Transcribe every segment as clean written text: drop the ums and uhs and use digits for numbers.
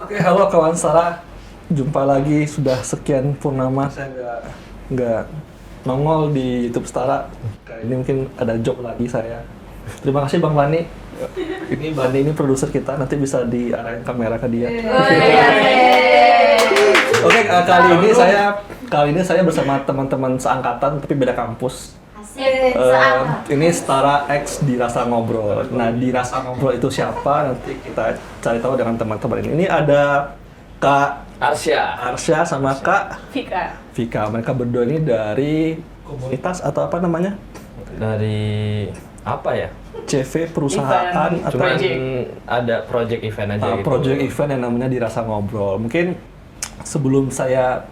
Oke, halo kawan Sarah. Jumpa lagi, sudah sekian purnama saya nggak nongol di YouTube Setara. Kali ini mungkin ada job lagi saya. Terima kasih Bang Bani. Ini Bani ini produser kita, nanti bisa diarahin kamera ke dia. Oke, kali ini saya bersama teman-teman seangkatan tapi beda kampus. Ini Setara X di Rasa Ngobrol. Nah, di Rasa Ngobrol itu siapa? Nanti kita cari tahu dengan teman-teman ini. Ini ada Kak Arsya sama Kak Vika. Mereka berdua ini dari komunitas atau apa namanya? Dari apa ya? CV perusahaan event. atau Cuman ada project event aja gitu. Project event yang namanya di Rasa Ngobrol. Mungkin sebelum saya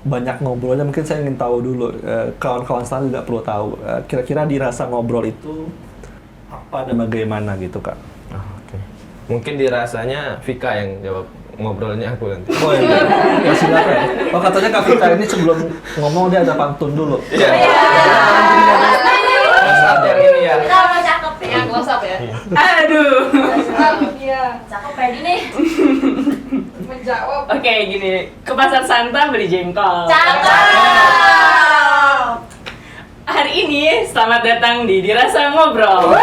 banyak ngobrolnya, mungkin saya ingin tahu dulu, kawan-kawan saya juga perlu tahu, kira-kira di Rasa Ngobrol itu apa dan bagaimana gitu Kak? Oke. Mungkin dirasanya Vika yang jawab, ngobrolnya aku nanti. Oh iya, ya silakan. Oh katanya Kak Vika ini sebelum ngomong dia ada pantun dulu. Iya. Yang ini ya. Kalau cakep ya, close up ya. Aduh. Cakep ya nih. Menjawab. Oke, gini. Ke pasar Santa beli jengkol. Cakep. Hari ini selamat datang di Dirasa Ngobrol.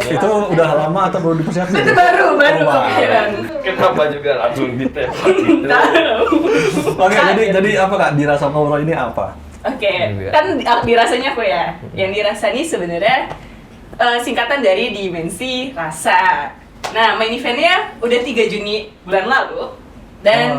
Itu udah lama atau baru dipersiapkan? Itu baru Oh, wow. kepikiran. Kenapa juga langsung ditembak gitu? Tahu. Oke, jadi apa Kak? Di Rasa Ngobrol ini apa? Oke, kan dirasanya aku ya. Yang dirasa ini sebenarnya singkatan dari dimensi rasa. Nah, main eventnya udah 3 Juni bulan lalu dan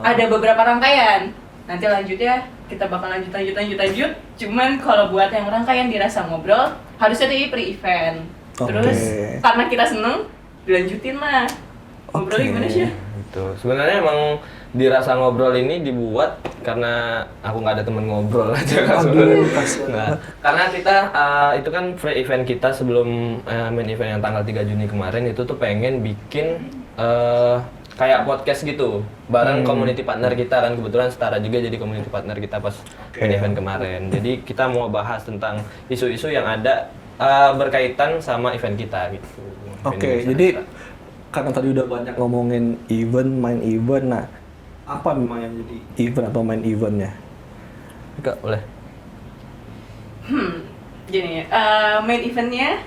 ada beberapa rangkaian. Nanti lanjutnya kita bakal lanjut. Cuman kalau buat yang rangkaian dirasa ngobrol harusnya di pre-event. Terus karena kita seneng, dilanjutin lah. Ngobrol gimana sih? Gitu. Sebenarnya emang dirasa ngobrol ini dibuat karena aku nggak ada temen ngobrol aja kan sebenarnya. Nah, karena kita itu kan pre-event kita sebelum main event yang tanggal 3 Juni kemarin itu tuh pengen bikin kayak podcast gitu bareng community partner kita kan, kebetulan Setara juga jadi community partner kita pas main event kemarin. Jadi kita mau bahas tentang isu-isu yang ada berkaitan sama event kita gitu. Oke, jadi karena tadi udah banyak ngomongin event, main event, nah apa memang yang jadi event atau main eventnya? Kak, boleh? Gini, main eventnya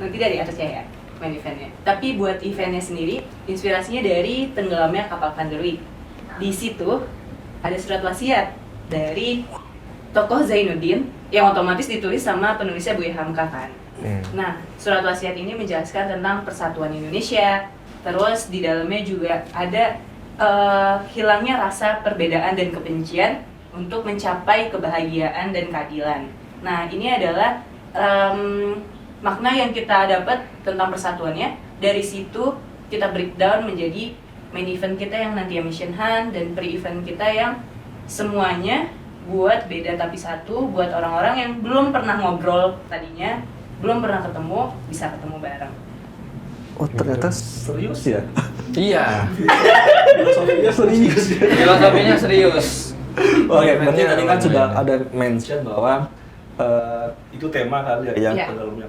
nanti dari Arsya ya, main eventnya. Tapi buat eventnya sendiri, inspirasinya dari tenggelamnya kapal Van der Wijk. Di situ ada surat wasiat dari tokoh Zainuddin yang otomatis ditulis sama penulisnya Buya Hamka kan. Nah, surat wasiat ini menjelaskan tentang persatuan Indonesia. Terus di dalamnya juga ada hilangnya rasa perbedaan dan kebencian untuk mencapai kebahagiaan dan keadilan. Nah, ini adalah makna yang kita dapat tentang persatuannya. Dari situ kita breakdown menjadi main event kita yang nanti mission hunt dan pre-event kita yang semuanya buat beda tapi satu, buat orang-orang yang belum pernah ngobrol tadinya, belum pernah ketemu, bisa ketemu bareng. Oh ternyata serius ya? Iya. Filosofinya serius ya? Filosofinya serius. Oke, berarti tadi kan sudah ada mention bahwa itu tema kali ya, yang tenggelamnya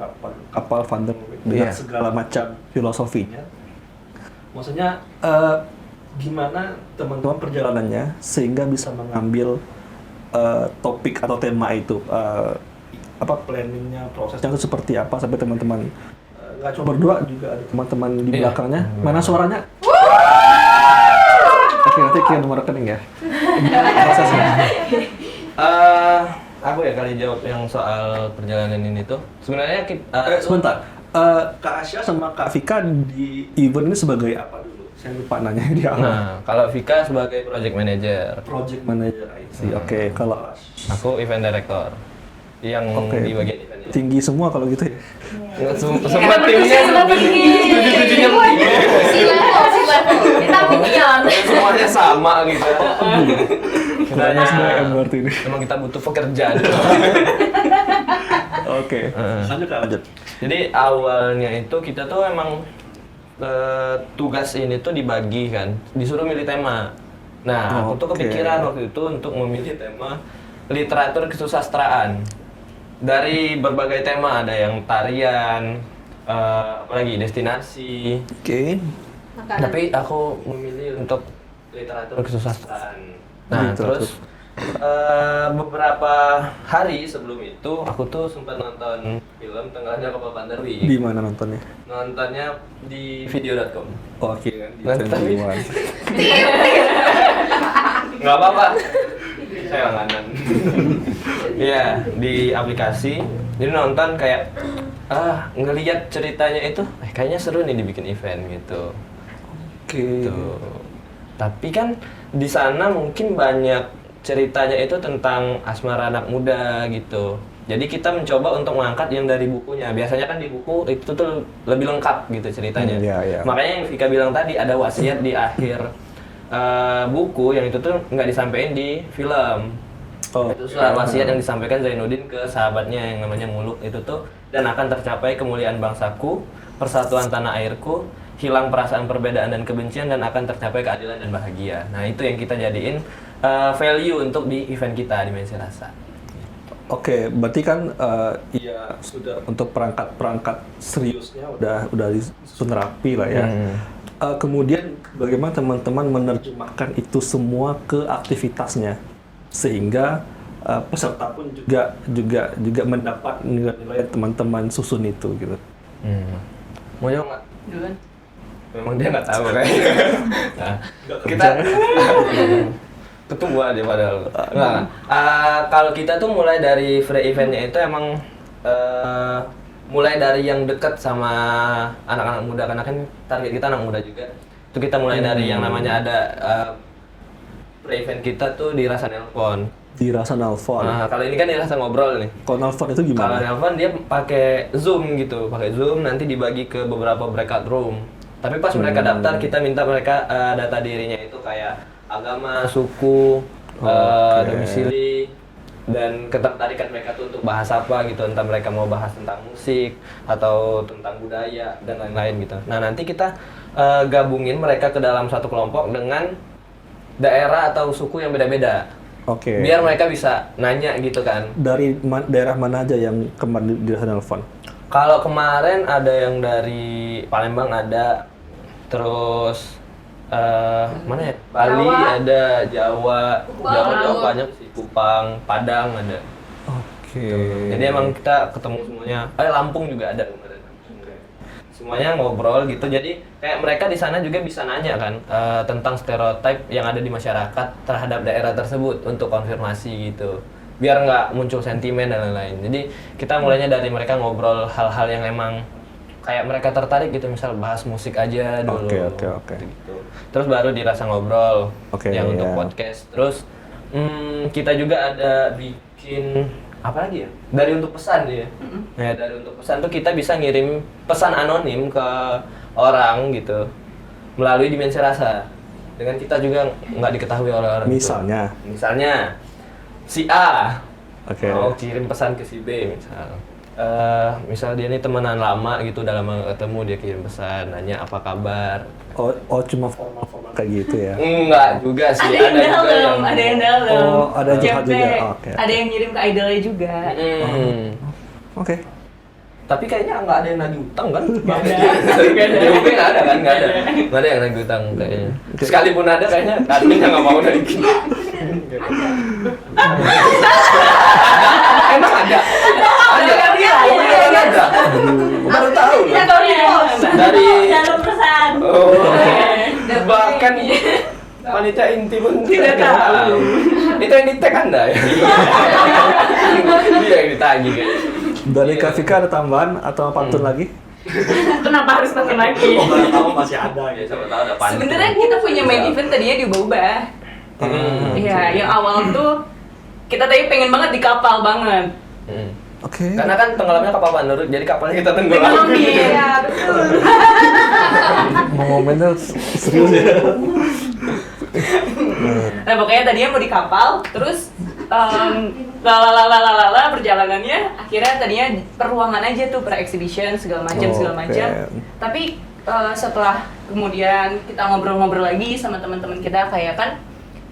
kapal Van der Wijk dengan segala macam filosofinya. Maksudnya gimana teman-teman perjalanannya sehingga bisa mengambil topik atau tema itu, apa planningnya, prosesnya itu seperti apa sampai teman-teman nggak cuma berdua, juga ada teman-teman di belakangnya. Mana suaranya? Oke, nanti kirim nomor rekening ya. Prosesnya. Aku ya kali jawab yang soal perjalanan ini tuh. Sebenarnya Sebentar. Kak Asya sama Kak Vika di event ini sebagai apa dulu? Saya lupa nanya di awal. Nah, kalau Vika sebagai project manager. Project manager, I see. Oke, kalau Aku event director. Yang di bagian event ini. tinggi semua kalau gitu ya. Semua timnya tujuh-tujuhnya tinggi. Si level. Kita minion. Semuanya sama gitu. Kayaknya sebenarnya berarti ini. Emang kita butuh pekerjaan. Oke. Lanjut. Jadi awalnya itu kita tuh emang tugas ini tuh dibagi kan, disuruh milih tema. Nah, aku tuh kepikiran waktu itu untuk memilih tema literatur kesusastraan. Dari berbagai tema, ada yang tarian, apalagi destinasi. Oke. Tapi aku memilih untuk literatur kesusastraan. Nah, Literatur. terus beberapa hari sebelum itu aku tuh sempat nonton film Tenggelamnya Kapal Panderwi. Di mana nontonnya? Nontonnya di video.com. Oke kan. Di Nah, tapi- 21. Nggak apa-apa. Saya langganan. Iya, di aplikasi. Jadi nonton kayak ngelihat ceritanya itu kayaknya seru nih dibikin event gitu. Oke. Tuh. Tapi kan di sana mungkin banyak ceritanya itu tentang asmara anak muda gitu. Jadi kita mencoba untuk mengangkat yang dari bukunya. Biasanya kan di buku itu tuh lebih lengkap gitu ceritanya. Iya. Makanya yang Vika bilang tadi ada wasiat di akhir buku yang itu tuh nggak disampaikan di film. Oh. Itu surat wasiat yang disampaikan Zainuddin ke sahabatnya yang namanya Muluk itu tuh, dan akan tercapai kemuliaan bangsaku, persatuan tanah airku, hilang perasaan perbedaan dan kebencian, dan akan tercapai keadilan dan bahagia. Nah itu yang kita jadiin value untuk di event kita Dimensi Rasa. Oke, berarti kan ya sudah untuk perangkat seriusnya udah disusun rapi lah ya. Kemudian bagaimana teman-teman menerjemahkan itu semua ke aktivitasnya sehingga peserta pun juga mendapat nilai-nilai teman-teman susun itu gitu. Mau jawab nggak? Duluan. Memang dia nggak tahu kayaknya. Nah, kita ketua dia padahal. Nggak. Kalau kita tuh mulai dari free eventnya itu emang mulai dari yang dekat sama anak-anak muda, karena kan target kita anak muda juga. Itu kita mulai dari yang namanya ada free event kita tuh di Rasa Nelpon. Di Rasa Nelpon. Nah, kalau ini kan di Rasa Ngobrol nih. Kalau Nelpon itu Kalau gimana? Nelpon dia pakai Zoom gitu, pakai Zoom nanti dibagi ke beberapa breakout room. Tapi pas mereka daftar kita minta mereka data dirinya itu kayak agama, suku, domisili, dan ketertarikan mereka tuh untuk bahas apa gitu, entah mereka mau bahas tentang musik atau tentang budaya dan lain-lain gitu. Nah nanti kita gabungin mereka ke dalam satu kelompok dengan daerah atau suku yang beda-beda. Oke. Biar mereka bisa nanya gitu kan. Dari daerah mana aja yang kemarin di Rasa Nelpon? Kalau kemarin ada yang dari Palembang ada, terus mana ya? Bali Jawa. ada, Jawa Kupang. banyak sih, Kupang, Padang ada. Oke. Jadi emang kita ketemu semuanya. Lampung juga ada kemarin. Semuanya ngobrol gitu. Jadi kayak mereka di sana juga bisa nanya kan tentang stereotip yang ada di masyarakat terhadap daerah tersebut untuk konfirmasi gitu. Biar nggak muncul sentimen dan lain-lain. Jadi kita mulainya dari mereka ngobrol hal-hal yang emang kayak mereka tertarik gitu, misal bahas musik aja dulu. Oke. Gitu. Terus baru dirasa ngobrol Oke, yang untuk iya. podcast. Terus kita juga ada bikin apa lagi ya? Dari untuk pesan ya. Ya, dari untuk pesan tuh kita bisa ngirim pesan anonim ke orang gitu melalui Dimensi Rasa. Dengan kita juga nggak diketahui oleh orang. Misalnya. Misalnya si A Oke. mau kirim pesan ke si B misal dia ini temenan lama gitu, udah lama nggak ketemu, dia kirim pesan nanya apa kabar. Oh cuma formal kayak gitu ya. Enggak juga sih, Ada yang juga dalam, ada yang dalam. Oh, ada yang curhat Sampai juga. Oke. Ada yang ngirim ke idolnya juga. Oke. Tapi kayaknya nggak ada yang nagih utang kan? Nggak ada. Di UP nggak ada kan? Nggak ada yang nagih utang kayaknya. Sekalipun ada kayaknya adminnya nggak mau nagih. Emang ada? Ada. Baru tahu Ya loh. tahu nih. Dari Dalam pesan. oh, bahkan panitia inti pun tidak tahu. Itu yang di tag Anda ya? Dia yang ditagih kan? Dari Kak Vika ada tambahan atau pantun lagi? Kenapa harus nonton lagi? Tahu masih ada Ya siapa tahu ada pantun. Sebenarnya kita punya main event tadinya diubah-ubah. Iya, yang awal tuh kita tadi pengen banget di kapal banget. Oke. Karena kan tenggelamnya kapal Panderut, jadi kapalnya kita tenggelam. Iya, betul. Momennya serius ya. Nah, pokoknya tadinya mau di kapal, terus lalalala perjalanannya akhirnya tadinya per ruangan aja tuh, per exhibition segala macam. Oke. Tapi setelah kemudian kita ngobrol-ngobrol lagi sama teman-teman kita, kayak kan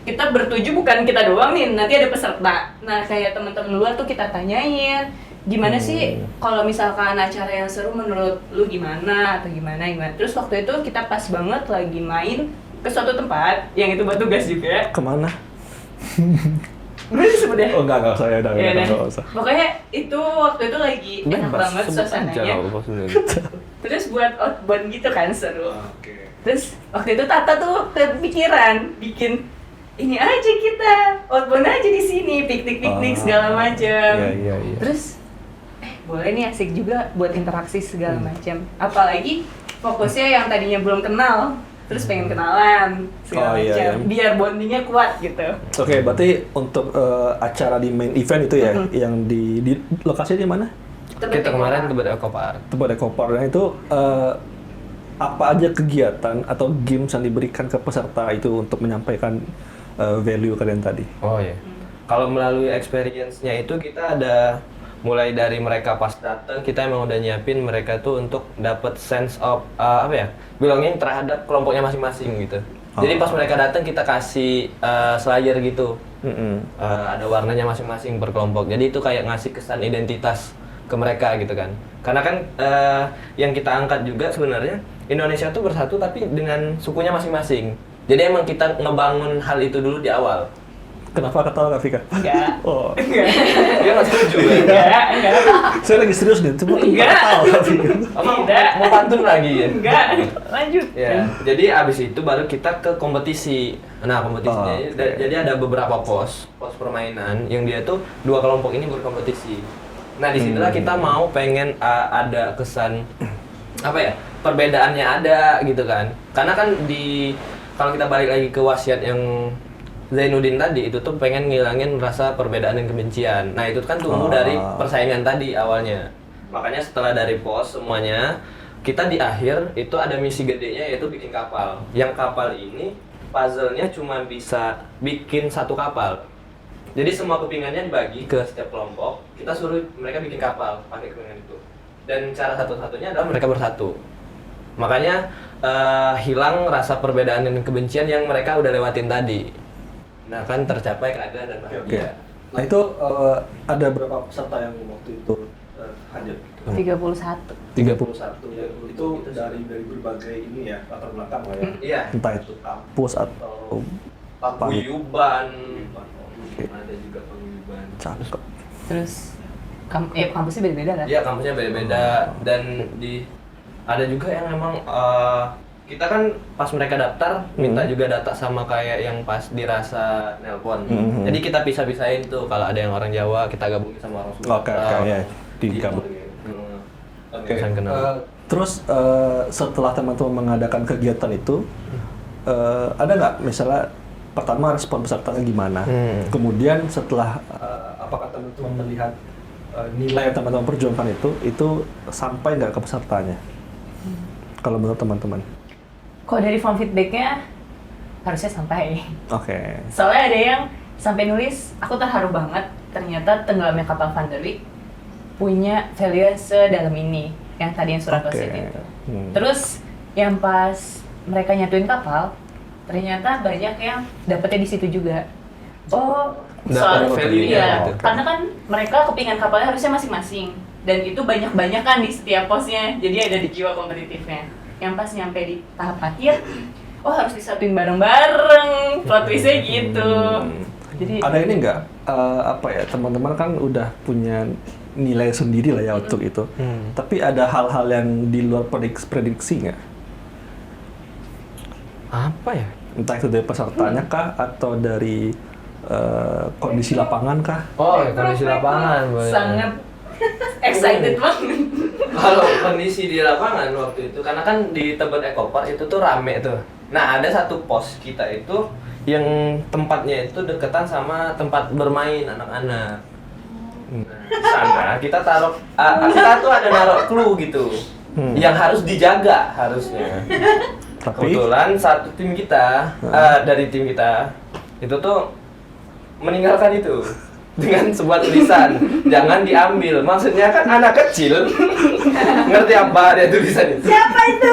kita bertuju bukan kita doang nih, nanti ada peserta. Nah, kayak teman-teman luar tuh kita tanyain, gimana sih kalau misalkan acara yang seru menurut lu gimana atau gimana. Terus waktu itu kita pas banget lagi main ke suatu tempat yang itu buat tugas juga. Kemana? Boleh disebut ya? Oh enggak saya udah Ya, enggak usah. Pokoknya itu waktu itu lagi enak banget suasananya. Terus buat outbound gitu kan seru. Oke. Terus waktu itu Tata tuh kepikiran bikin ini aja kita outbound aja di sini piknik segala macam. Iya. Terus boleh nih asik juga buat interaksi segala macam. Apalagi fokusnya yang tadinya belum kenal, terus pengen kenalan segala iya, macam. iya. Biar bondingnya kuat gitu. Oke, berarti untuk acara di main event itu ya, yang di lokasinya di mana? Kita kemarin Tebet Eco Park. Tebet Eco Park. Nah itu apa aja kegiatan atau games yang diberikan ke peserta itu untuk menyampaikan value kalian tadi? Oh iya. Kalau melalui experience-nya itu kita ada mulai dari mereka pas datang, kita emang udah nyiapin mereka tuh untuk dapat sense of belonging terhadap kelompoknya masing-masing gitu. Jadi pas mereka datang kita kasih slayer gitu. Ada warnanya masing-masing per kelompok. Jadi itu kayak ngasih kesan identitas ke mereka gitu kan. Karena kan yang kita angkat juga sebenarnya Indonesia tuh bersatu tapi dengan sukunya masing-masing. Jadi emang kita ngebangun hal itu dulu di awal. Kenapa ketawa Kak Vika? Enggak. Oh. Dia nggak setuju ya? Enggak. Saya lagi serius nih, cuma Enggak. ketawa Kak Vika. Tidak. Mau pantun lagi ya? Enggak. Lanjut. Ya, jadi abis itu baru kita ke kompetisi. Nah, kompetisinya jadi ada beberapa pos permainan yang dia tuh dua kelompok ini berkompetisi. Nah, disitulah kita mau pengen ada kesan perbedaannya ada gitu kan. Karena kan kalau kita balik lagi ke wasiat yang Zainuddin tadi itu tuh pengen ngilangin rasa perbedaan dan kebencian. Nah, itu kan tumbuh dari persaingan tadi awalnya. Makanya setelah dari pos semuanya, kita di akhir itu ada misi gedenya yaitu bikin kapal. Yang kapal ini puzzle-nya cuma bisa bikin satu kapal. Jadi semua kepingannya dibagi ke setiap kelompok. Kita suruh mereka bikin kapal pakai kepingan itu. Dan cara satu-satunya adalah mereka bersatu. Makanya hilang rasa perbedaan dan kebencian yang mereka udah lewatin tadi. Nah, kan tercapai keadilan dan bahagia. Oke. Nah itu ada berapa peserta yang waktu itu hadir? 31. 31 ya. Itu dari berbagai ini ya, latar belakang lah ya. Iya. Entah itu kampus atau paguyuban. Ada juga paguyuban. cakep. Terus kampusnya beda-beda kan? Iya, kampusnya beda-beda dan ada juga yang emang kita kan pas mereka daftar minta juga data sama kayak yang pas dirasa nelpon. Jadi kita pisah-pisahin tuh kalau ada yang orang Jawa kita gabungin sama orang Sumatera. Oke, ya, digabung. Oke. Terus setelah teman-teman mengadakan kegiatan itu, ada nggak misalnya pertama respon pesertanya gimana? Kemudian setelah apakah teman-teman melihat nilai yang teman-teman perjuangkan itu sampai nggak ke pesertanya? Kalau menurut teman-teman? Kalau dari form feedback-nya harusnya sampai. Oke. Soalnya ada yang sampai nulis, aku terharu banget ternyata tenggelamnya kapal Van der Wijk punya value sedalam ini, yang tadi yang surat wasiat itu. Terus yang pas mereka nyatuin kapal, ternyata banyak yang dapetnya di situ juga. Oh, soal value-nya gitu. Karena kan mereka kepingan kapalnya harusnya masing-masing, dan itu banyak-banyak kan di setiap posnya, jadi ada di jiwa kompetitifnya. Yang pas nyampe di tahap akhir, harus disatuin bareng-bareng, plot twist-nya gitu. Jadi ada ini nggak, teman-teman kan udah punya nilai sendiri lah ya untuk itu. Tapi ada hal-hal yang di luar prediksi nggak? Apa ya? Entah itu dari pesertanya kah, atau dari kondisi lapangan kah? Oh, kondisi lapangan. sangat excited banget. Kalau kondisi di lapangan waktu itu, karena kan di Tebet Eco Park itu tuh rame tuh. Nah, ada satu pos kita itu yang tempatnya itu deketan sama tempat bermain anak-anak. Nah, di sana kita taruh, kita tuh ada naruh clue gitu, yang harus dijaga harusnya. Tapi Kebetulan satu tim kita, dari tim kita, itu tuh meninggalkan itu dengan sebuah tulisan, jangan diambil. Maksudnya kan anak kecil, ngerti apa dia tulisan itu? Siapa itu?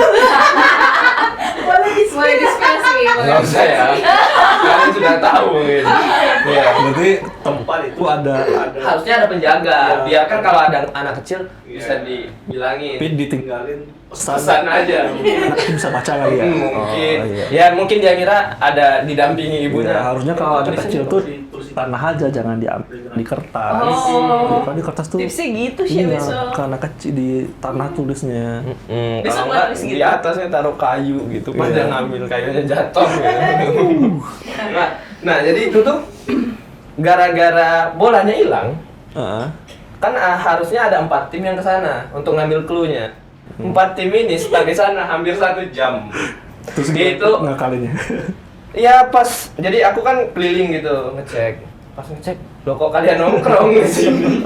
Boleh Boleh diskusi. Nggak usah ya, kalian sudah tahu mungkin. Iya. Berarti tempat itu ada Harusnya ada penjaga. Iya. Biar kan kalau ada anak kecil Iya. bisa dibilangin. tapi ditinggalin Pesan aja. Anak kecil bisa baca kali ya. Mungkin. Oh, iya. Ya mungkin dia kira ada didampingi ibunya. Ya, harusnya kalau anak Tulisannya kecil tuh di tanah aja, jangan diambil, jangan di kertas. Oh. Kan di kertas tuh. Tipsnya gitu sih Iya, besok. ke anak kecil di tanah tulisnya. Besok Kalau gua enggak tulis di gitu. atasnya taruh kayu gitu. Pas Iya. dia ngambil kayunya jatuh. Nah, jadi itu tuh gara-gara bolanya hilang. Heeh. Kan harusnya ada 4 tim yang ke sana untuk ngambil clue-nya. 4 tim ini stuck di sana hampir 1 jam. Terus Itu ngakalinnya. Iya pas, jadi aku kan keliling gitu ngecek. Pas ngecek, loh kok kalian nongkrong di sini?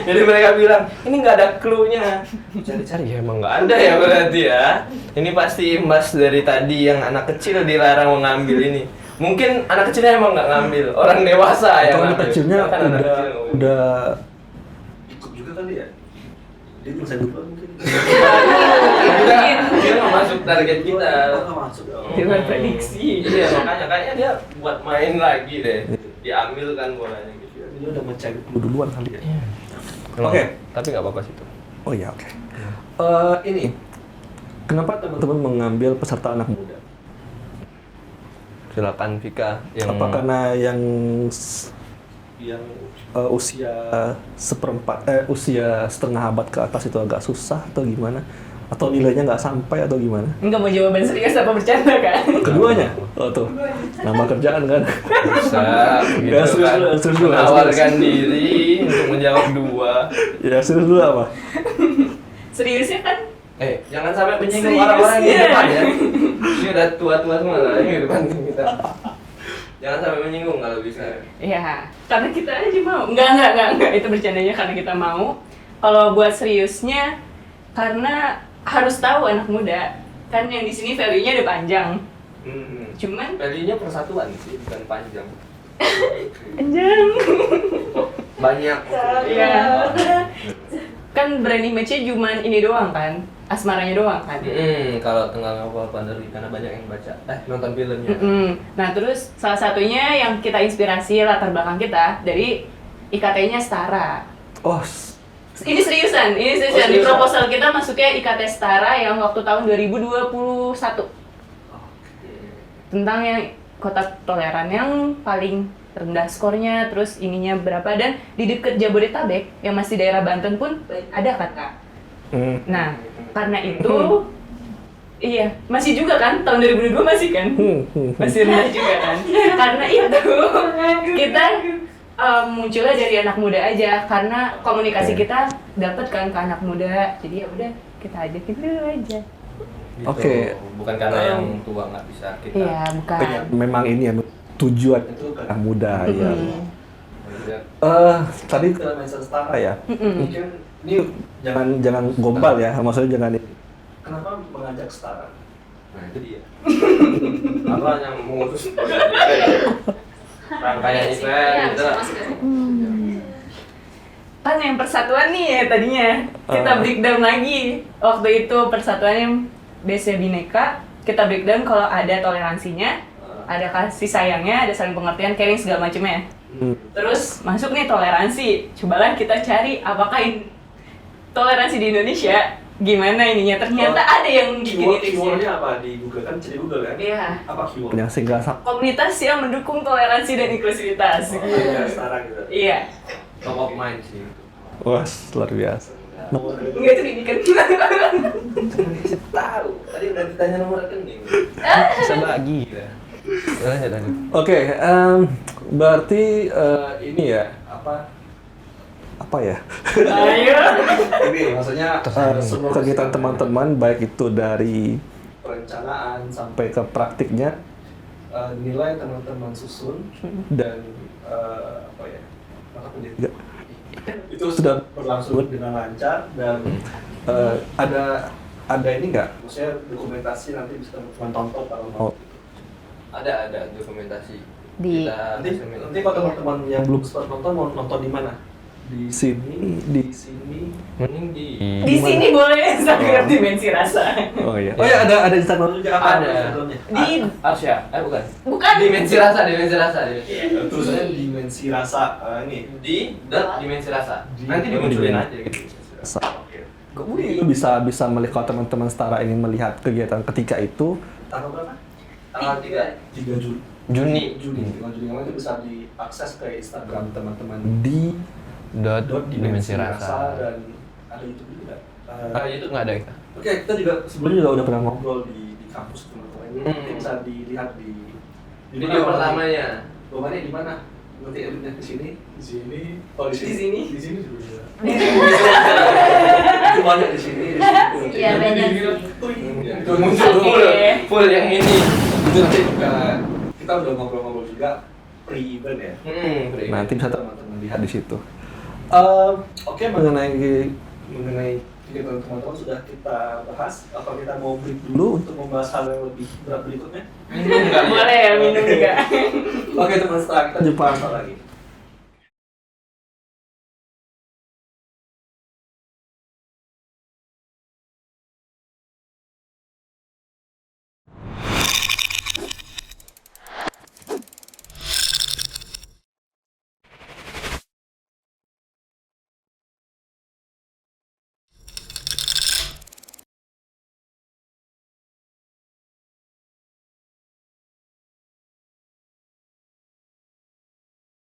Jadi mereka bilang, ini nggak ada clue-nya. Cari-cari ya emang nggak ada ya berarti ya. Ini pasti imbas dari tadi yang anak kecil dilarang mengambil ini. Mungkin anak kecilnya emang nggak ngambil, orang dewasa yang Atau anak ngambil. kecilnya Kan anak kecil nggak boleh. udah ikut juga kali ya. Dia tulisan duluan mungkin. Dia nggak masuk target kita. Nggak masuk. Dia buat prediksi. Iya makanya kayaknya dia buat main lagi deh. Diambil kan bolanya gitu. Dia udah mencari clue duluan kali ya. Oke. Oke. Tapi nggak apa-apa sih itu. Oh iya, oke. Ini kenapa teman-teman mengambil peserta anak muda? Silakan Vika yang Apa karena yang usia usia setengah abad ke atas itu agak susah atau gimana? Atau nilainya nggak sampai atau gimana? Enggak mau jawaban serius apa bercanda kan? Keduanya? Oh tuh, nama kerjaan kan? bisa gitu Ya, serius kan. dulu, serius dulu, Menawarkan serius. diri untuk menjawab 2. Ya serius dulu apa? Seriusnya kan Jangan sampai menyinggung Serius, orang-orang di ya. depan ya. Ini udah tua-tua semua lah ini di depan kita. Jangan sampai menyinggung kalau bisa. ya karena kita aja mau. Enggak, itu bercandanya karena kita mau. Kalau buat seriusnya karena harus tahu anak muda. Kan yang di sini value-nya udah panjang. Cuman Value-nya persatuan sih, bukan panjang. panjang. Banyak. Iya. Kan brand image-nya cuman ini doang kan, asmaranya doang kan. Kalau tengah ngawal panderi karena banyak yang baca, nonton filmnya. Nah terus salah satunya yang kita inspirasi latar belakang kita dari IKT-nya Setara. Oh, Ini seriusan. Di proposal kita masuknya IKT Setara yang waktu tahun 2021 tentang yang kota toleran yang paling rendah skornya, terus ininya berapa, dan di dekat Jabodetabek yang masih daerah Banten pun ada kan Kak. Nah karena itu iya masih juga kan tahun 2022 masih kan masih rendah juga kan. Karena itu kita munculnya dari anak muda aja karena komunikasi kita dapat kan ke anak muda, jadi ya udah kita ajakin dulu aja. Gitu. Oke. Bukan karena yang tua nggak bisa kita. Iya bukan. memang ini ya tujuan itu ke anak muda ya. Tadi ke mention Setara ya. Mungkin ini jangan gombal ya, maksudnya jangan ini. Kenapa mengajak Setara? Nah itu dia. Apa yang mengurus rangkaian event gitu lah. Kan yang persatuan nih ya tadinya kita breakdown lagi. Waktu itu persatuannya BC Bineka, kita breakdown kalau ada toleransinya, ada kasih sayangnya, ada saling pengertian, caring segala macamnya. Terus masuk nih toleransi. Cobalah kita cari apakah toleransi di Indonesia gimana ininya. Ternyata ada yang bikin itu. Keywordnya apa di Google kan? Cari Google kan? Iya. Apa keyword? Yang singgah Komunitas yang mendukung toleransi dan inklusivitas. Setara gitu. Iya. Top of mind sih. Wah, luar biasa. Enggak itu dibikin. Tahu. Tadi udah ditanya nomor rekening. Bisa bagi. Oke, berarti ini ya apa ya? Ayo. Ini maksudnya semua kegiatan teman-teman baik itu dari perencanaan sampai ke praktiknya nilai teman-teman susun dan apa ya? Itu sudah berlangsung dengan lancar dan ada ini nggak? Maksudnya dokumentasi nanti bisa teman-teman tonton kalau mau. Ada dokumentasi. Di Kita Nanti kalau teman-teman yang belum sempat nonton mau nonton di mana? di sini. Mending di Di sini boleh Instagram dimensi rasa. Oh iya. Oh ya ada Instagram juga apa? ada Instagramnya? di Arsya, bukan. Bukan. Dimensi rasa. Tulisannya dimensi rasa. Ini dimensi rasa. Nanti dimunculin aja gitu. rasa. Oke. Lu bisa melihat kalau teman-teman setara ingin melihat kegiatan ketika itu. Tanggal berapa? Tanggal 3 Juni. Juni. Tanggal Juni yang itu bisa diakses ke Instagram teman-teman di dimensi rasa. dan ada YouTube juga. YouTube nggak ada kita. Oke, kita juga sebelumnya juga udah pernah ngobrol di kampus teman-teman. Ini mungkin bisa dilihat di Video pertamanya. Rumahnya di mana? Nanti editnya di sini. Oh di Di sini. Di sini juga. Rumahnya di sini. Iya, banyak sih. Itu muncul full yang ini. Itu nanti kita udah ngobrol-ngobrol juga pre-event ya. Nanti bisa teman-teman lihat di situ. Oke, mengenai kegiatan teman-teman sudah kita bahas. Apa kita mau break dulu untuk membahas hal yang lebih berat berikutnya? Boleh ya minum juga. Oke teman, setelah kita jumpa lagi.